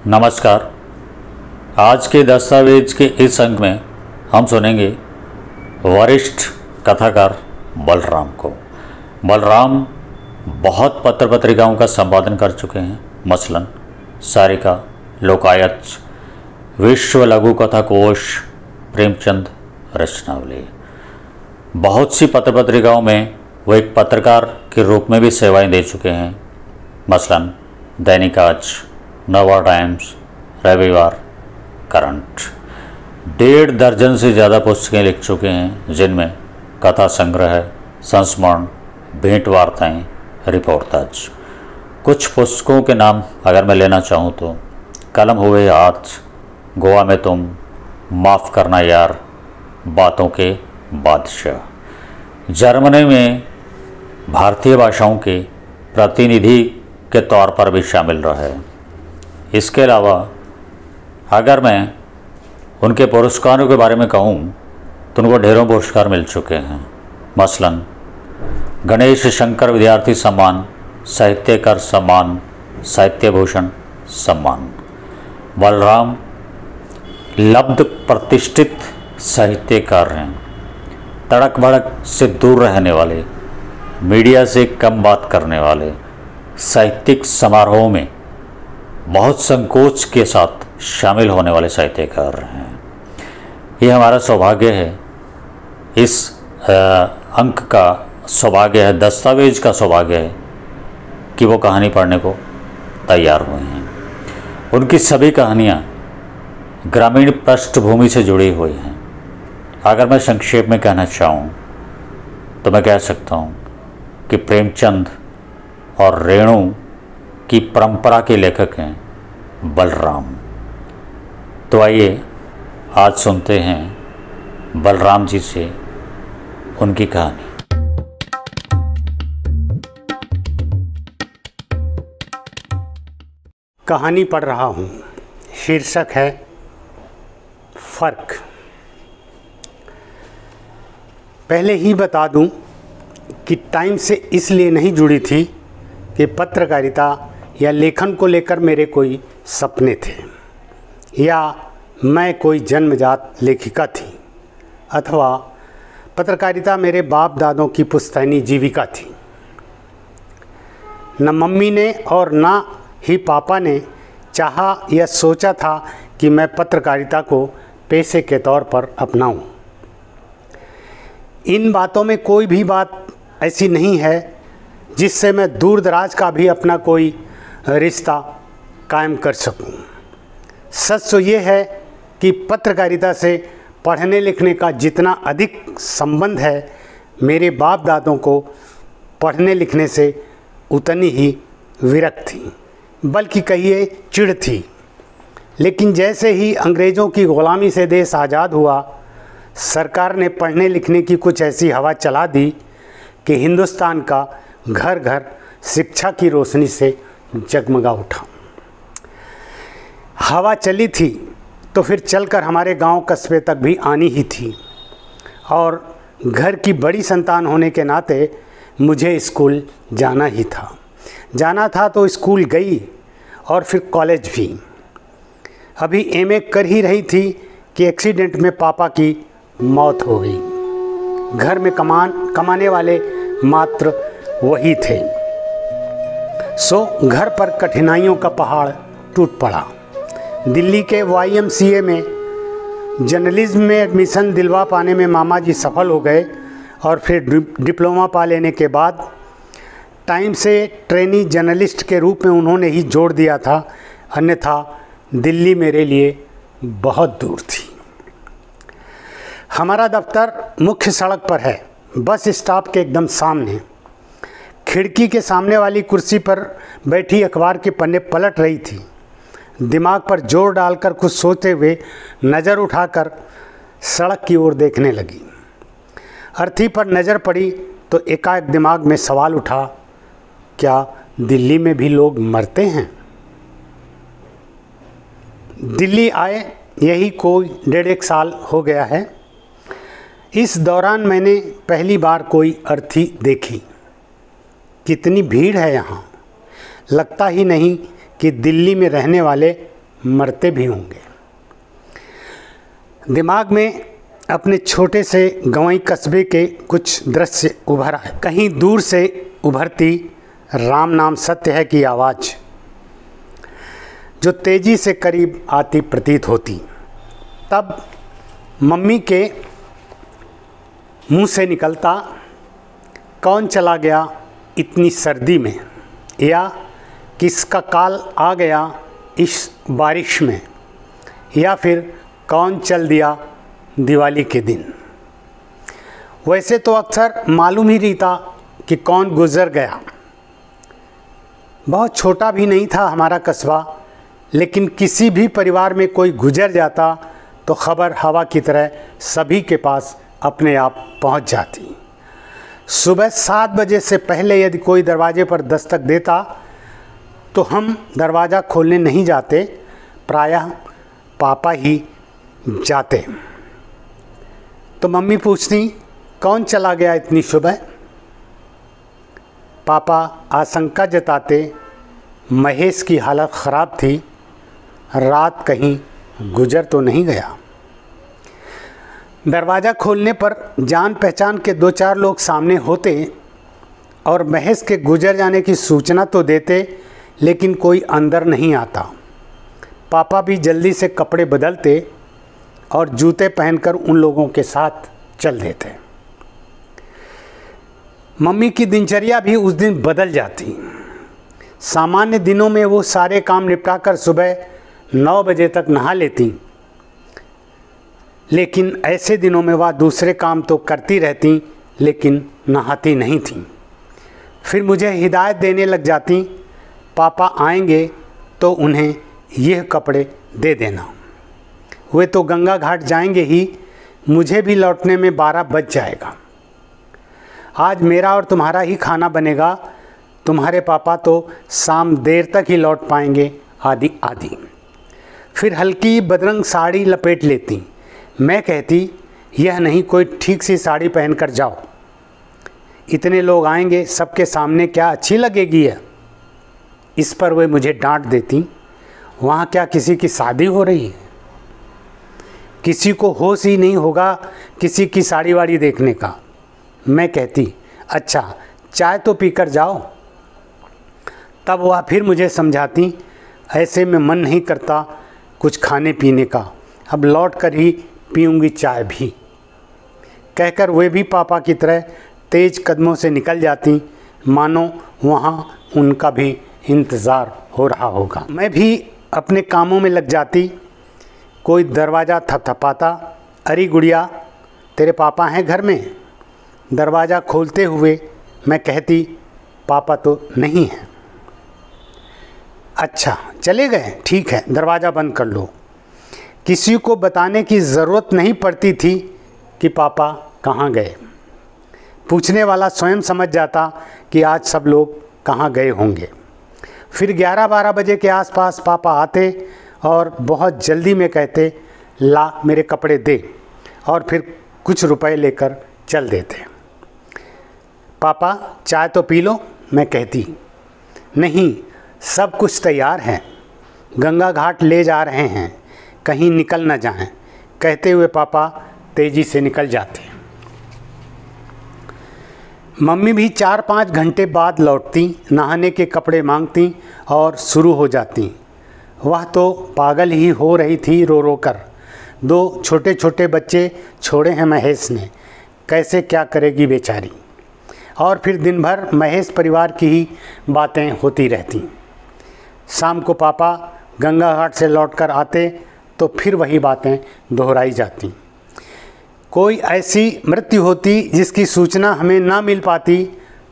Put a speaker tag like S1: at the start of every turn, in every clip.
S1: नमस्कार। आज के दस्तावेज के इस अंक में हम सुनेंगे वरिष्ठ कथाकार बलराम को। बलराम बहुत पत्र पत्रिकाओं का संपादन कर चुके हैं, मसलन सारिका, लोकायत, विश्व लघु कथा कोश, प्रेमचंद रचनावली। बहुत सी पत्र पत्रिकाओं में वो एक पत्रकार के रूप में भी सेवाएं दे चुके हैं, मसलन दैनिक आज, नवा टाइम्स, रविवार, करंट। 1.5 दर्जन से ज़्यादा पुस्तकें लिख चुके हैं, जिनमें कथा संग्रह, संस्मरण, भेंट वार्ताएँ, रिपोर्टाज। कुछ पुस्तकों के नाम अगर मैं लेना चाहूँ तो कलम हुए हाथ, गोवा में तुम, माफ़ करना यार, बातों के बादशाह। जर्मनी में भारतीय भाषाओं के प्रतिनिधि के तौर पर भी शामिल रहा है। इसके अलावा अगर मैं उनके पुरस्कारों के बारे में कहूँ तो उनको ढेरों पुरस्कार मिल चुके हैं, मसलन गणेश शंकर विद्यार्थी सम्मान, साहित्यकार सम्मान, साहित्य भूषण सम्मान। बलराम लब्ध प्रतिष्ठित साहित्यकार हैं, तड़क भड़क से दूर रहने वाले, मीडिया से कम बात करने वाले, साहित्यिक समारोहों में बहुत संकोच के साथ शामिल होने वाले साहित्यकार हैं। ये हमारा सौभाग्य है, इस अंक का सौभाग्य है, दस्तावेज का सौभाग्य है कि वो कहानी पढ़ने को तैयार हुए हैं। उनकी सभी कहानियाँ ग्रामीण पृष्ठभूमि से जुड़ी हुई हैं। अगर मैं संक्षेप में कहना चाहूँ तो मैं कह सकता हूँ कि प्रेमचंद और रेणु की परंपरा के लेखक हैं बलराम। तो आइए आज सुनते हैं बलराम जी से उनकी कहानी।
S2: कहानी पढ़ रहा हूँ। शीर्षक है फर्क। पहले ही बता दूं कि टाइम से इसलिए नहीं जुड़ी थी कि पत्रकारिता या लेखन को लेकर मेरे कोई सपने थे, या मैं कोई जन्मजात लेखिका थी, अथवा पत्रकारिता मेरे बाप दादों की पुश्तैनी जीविका थी। न मम्मी ने और न ही पापा ने चाहा या सोचा था कि मैं पत्रकारिता को पेशे के तौर पर अपनाऊं। इन बातों में कोई भी बात ऐसी नहीं है जिससे मैं दूर दराज का भी अपना कोई रिश्ता कायम कर सकूं। सच तो ये है कि पत्रकारिता से पढ़ने लिखने का जितना अधिक संबंध है, मेरे बाप दादों को पढ़ने लिखने से उतनी ही विरक्त थी, बल्कि कहिए चिढ़ थी। लेकिन जैसे ही अंग्रेज़ों की ग़ुलामी से देश आज़ाद हुआ, सरकार ने पढ़ने लिखने की कुछ ऐसी हवा चला दी कि हिंदुस्तान का घर घर शिक्षा की रोशनी से जगमगा उठा। हवा चली थी तो फिर चलकर हमारे गांव कस्बे तक भी आनी ही थी, और घर की बड़ी संतान होने के नाते मुझे स्कूल जाना ही था। जाना था तो स्कूल गई और फिर कॉलेज भी। अभी एमए कर ही रही थी कि एक्सीडेंट में पापा की मौत हो गई। घर में कमाने वाले मात्र वही थे, सो घर पर कठिनाइयों का पहाड़ टूट पड़ा। दिल्ली के YMCA में जर्नलिज्म में एडमिशन दिलवा पाने में मामा जी सफल हो गए, और फिर डिप्लोमा पा लेने के बाद टाइम से ट्रेनी जर्नलिस्ट के रूप में उन्होंने ही जोड़ दिया था, अन्यथा दिल्ली मेरे लिए बहुत दूर थी। हमारा दफ्तर मुख्य सड़क पर है, बस स्टॉप के एकदम सामने। खिड़की के सामने वाली कुर्सी पर बैठी अखबार के पन्ने पलट रही थी। दिमाग पर जोर डालकर कुछ सोचते हुए नज़र उठाकर सड़क की ओर देखने लगी। अर्थी पर नज़र पड़ी तो एकाएक दिमाग में सवाल उठा, क्या दिल्ली में भी लोग मरते हैं? दिल्ली आए यही कोई 1.5 साल हो गया है। इस दौरान मैंने पहली बार कोई अर्थी देखी। कितनी भीड़ है यहाँ, लगता ही नहीं कि दिल्ली में रहने वाले मरते भी होंगे। दिमाग में अपने छोटे से गंवई कस्बे के कुछ दृश्य उभर आए। कहीं दूर से उभरती राम नाम सत्य है की आवाज़ जो तेजी से करीब आती प्रतीत होती। तब मम्मी के मुंह से निकलता, कौन चला गया इतनी सर्दी में, या किसका काल आ गया इस बारिश में, या फिर कौन चल दिया दिवाली के दिन। वैसे तो अक्सर मालूम ही रहता कि कौन गुज़र गया। बहुत छोटा भी नहीं था हमारा कस्बा, लेकिन किसी भी परिवार में कोई गुजर जाता तो खबर हवा की तरह सभी के पास अपने आप पहुंच जाती। सुबह 7 बजे से पहले यदि कोई दरवाजे पर दस्तक देता तो हम दरवाज़ा खोलने नहीं जाते, प्रायः पापा ही जाते। तो मम्मी पूछती, कौन चला गया इतनी सुबह। पापा आशंका जताते, महेश की हालत ख़राब थी, रात कहीं गुजर तो नहीं गया। दरवाज़ा खोलने पर जान पहचान के 2-4 लोग सामने होते और महेश के गुजर जाने की सूचना तो देते, लेकिन कोई अंदर नहीं आता। पापा भी जल्दी से कपड़े बदलते और जूते पहनकर उन लोगों के साथ चल देते। मम्मी की दिनचर्या भी उस दिन बदल जाती। सामान्य दिनों में वो सारे काम निपटाकर सुबह 9 बजे तक नहा लेती, लेकिन ऐसे दिनों में वह दूसरे काम तो करती रहती लेकिन नहाती नहीं थी। फिर मुझे हिदायत देने लग जाती, पापा आएंगे तो उन्हें यह कपड़े दे देना। वे तो गंगा घाट जाएंगे ही, मुझे भी लौटने में 12 बज जाएगा। आज मेरा और तुम्हारा ही खाना बनेगा, तुम्हारे पापा तो शाम देर तक ही लौट पाएंगे, आदि आदि। फिर हल्की बदरंग साड़ी लपेट लेती। मैं कहती, यह नहीं कोई ठीक सी साड़ी पहनकर जाओ, इतने लोग आएंगे, सबके सामने क्या अच्छी लगेगी है। इस पर वे मुझे डांट देती, वहाँ क्या किसी की शादी हो रही है, किसी को होश ही नहीं होगा किसी की साड़ी वाड़ी देखने का। मैं कहती, अच्छा चाय तो पीकर जाओ। तब वह फिर मुझे समझाती, ऐसे में मन नहीं करता कुछ खाने पीने का, अब लौट कर ही पीऊँगी चाय भी। कहकर वे भी पापा की तरह तेज़ कदमों से निकल जाती, मानो वहाँ उनका भी इंतज़ार हो रहा होगा। मैं भी अपने कामों में लग जाती। कोई दरवाज़ा थपथपाता, अरे गुड़िया तेरे पापा हैं घर में। दरवाज़ा खोलते हुए मैं कहती, पापा तो नहीं हैं। अच्छा चले गए, ठीक है दरवाज़ा बंद कर लो। किसी को बताने की ज़रूरत नहीं पड़ती थी कि पापा कहाँ गए। पूछने वाला स्वयं समझ जाता कि आज सब लोग कहाँ गए होंगे। फिर 11-12 बजे के आसपास पापा आते और बहुत जल्दी में कहते, ला मेरे कपड़े दे, और फिर कुछ रुपए लेकर चल देते। पापा चाय तो पी लो। मैं कहती, नहीं सब कुछ तैयार है, गंगा घाट ले जा रहे हैं, कहीं निकल न जाएं। कहते हुए पापा तेज़ी से निकल जाते। मम्मी भी 4-5 घंटे बाद लौटती, नहाने के कपड़े मांगती और शुरू हो जाती। वह तो पागल ही हो रही थी रो रो कर। 2 छोटे छोटे बच्चे छोड़े हैं महेश ने, कैसे क्या करेगी बेचारी। और फिर दिन भर महेश परिवार की ही बातें होती रहती। शाम को पापा गंगा घाट से लौटकर आते तो फिर वही बातें दोहराई जाती। कोई ऐसी मृत्यु होती जिसकी सूचना हमें ना मिल पाती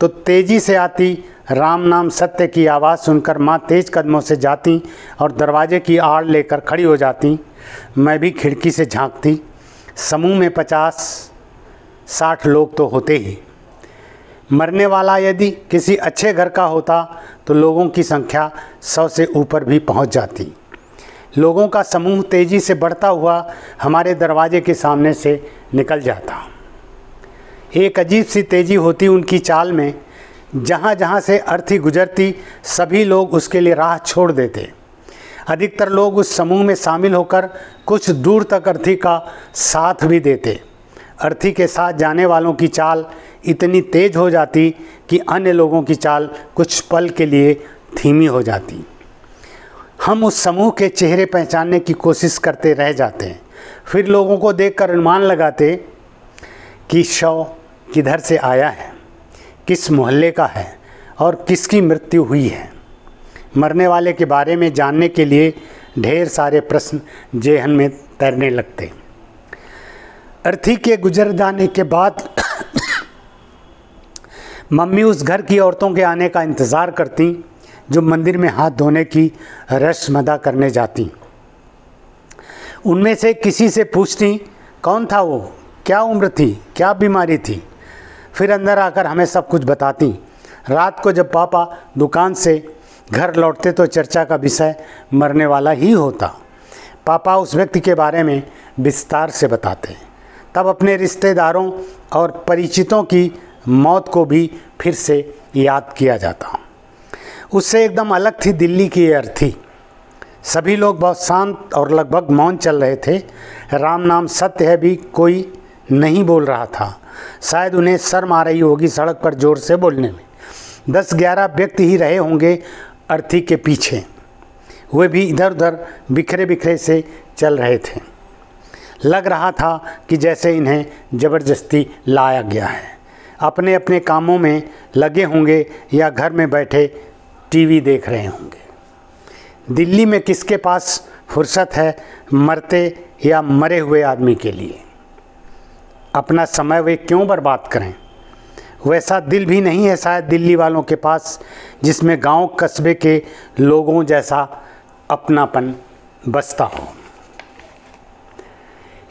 S2: तो तेज़ी से आती राम नाम सत्य की आवाज़ सुनकर माँ तेज़ कदमों से जाती और दरवाजे की आड़ लेकर खड़ी हो जाती। मैं भी खिड़की से झांकती। समूह में 50-60 लोग तो होते ही। मरने वाला यदि किसी अच्छे घर का होता तो लोगों की संख्या 100 से ऊपर भी पहुंच जाती। लोगों का समूह तेज़ी से बढ़ता हुआ हमारे दरवाजे के सामने से निकल जाता। एक अजीब सी तेज़ी होती उनकी चाल में। जहाँ जहाँ से अर्थी गुजरती सभी लोग उसके लिए राह छोड़ देते। अधिकतर लोग उस समूह में शामिल होकर कुछ दूर तक अर्थी का साथ भी देते। अर्थी के साथ जाने वालों की चाल इतनी तेज हो जाती कि अन्य लोगों की चाल कुछ पल के लिए धीमी हो जाती। हम उस समूह के चेहरे पहचानने की कोशिश करते रह जाते हैं। फिर लोगों को देखकर अनुमान लगाते कि शव किधर से आया है, किस मोहल्ले का है और किसकी मृत्यु हुई है। मरने वाले के बारे में जानने के लिए ढेर सारे प्रश्न जेहन में तैरने लगते। अर्थी के गुजर जाने के बाद मम्मी उस घर की औरतों के आने का इंतज़ार करती जो मंदिर में हाथ धोने की रस्म अदा करने जाती। उनमें से किसी से पूछती कौन था वो, क्या उम्र थी, क्या बीमारी थी। फिर अंदर आकर हमें सब कुछ बताती। रात को जब पापा दुकान से घर लौटते तो चर्चा का विषय मरने वाला ही होता। पापा उस व्यक्ति के बारे में विस्तार से बताते। तब अपने रिश्तेदारों और परिचितों की मौत को भी फिर से याद किया जाता। उससे एकदम अलग थी दिल्ली की ये अर्थी। सभी लोग बहुत शांत और लगभग मौन चल रहे थे। राम नाम सत्य है भी कोई नहीं बोल रहा था। शायद उन्हें शर्म आ रही होगी सड़क पर ज़ोर से बोलने में। 10-11 व्यक्ति ही रहे होंगे अर्थी के पीछे। वे भी इधर उधर बिखरे बिखरे से चल रहे थे। लग रहा था कि जैसे इन्हें ज़बरदस्ती लाया गया है। अपने अपने कामों में लगे होंगे या घर में बैठे टीवी देख रहे होंगे। दिल्ली में किसके पास फुर्सत है मरते या मरे हुए आदमी के लिए। अपना समय वे क्यों बर्बाद करें। वैसा दिल भी नहीं है शायद दिल्ली वालों के पास जिसमें गांव कस्बे के लोगों जैसा अपनापन बसता हो।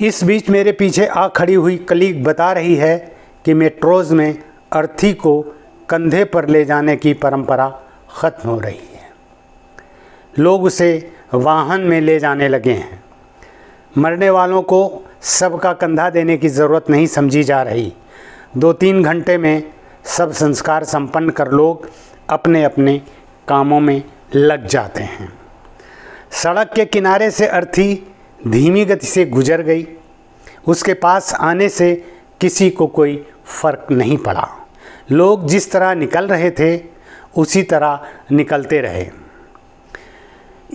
S2: इस बीच मेरे पीछे आ खड़ी हुई कलीग बता रही है कि मेट्रोज़ में अर्थी को कंधे पर ले जाने की परंपरा ख़त्म हो रही है। लोग उसे वाहन में ले जाने लगे हैं। मरने वालों को सबका कंधा देने की ज़रूरत नहीं समझी जा रही। 2-3 घंटे में सब संस्कार संपन्न कर लोग अपने अपने कामों में लग जाते हैं। सड़क के किनारे से अर्थी धीमी गति से गुजर गई। उसके पास आने से किसी को कोई फ़र्क नहीं पड़ा। लोग जिस तरह निकल रहे थे उसी तरह निकलते रहे।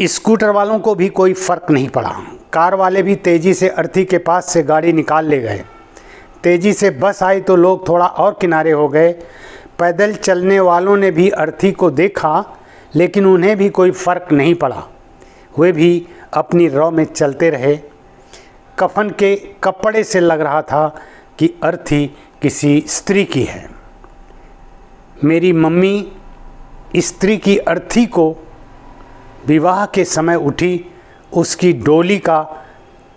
S2: स्कूटर वालों को भी कोई फ़र्क नहीं पड़ा। कार वाले भी तेज़ी से अर्थी के पास से गाड़ी निकाल ले गए। तेज़ी से बस आई तो लोग थोड़ा और किनारे हो गए। पैदल चलने वालों ने भी अर्थी को देखा लेकिन उन्हें भी कोई फ़र्क नहीं पड़ा। वे भी अपनी रौ में चलते रहे। कफन के कपड़े से लग रहा था कि अर्थी किसी स्त्री की है। मेरी मम्मी स्त्री की अर्थी को विवाह के समय उठी उसकी डोली का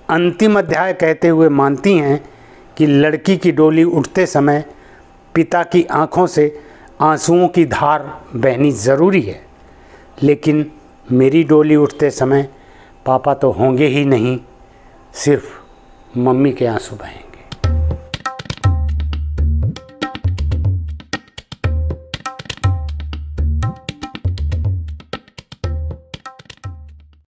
S2: अंतिम अध्याय कहते हुए मानती हैं कि लड़की की डोली उठते समय पिता की आंखों से आंसुओं की धार बहनी ज़रूरी है, लेकिन मेरी डोली उठते समय पापा तो होंगे ही नहीं, सिर्फ मम्मी के आंसू बहेंगे।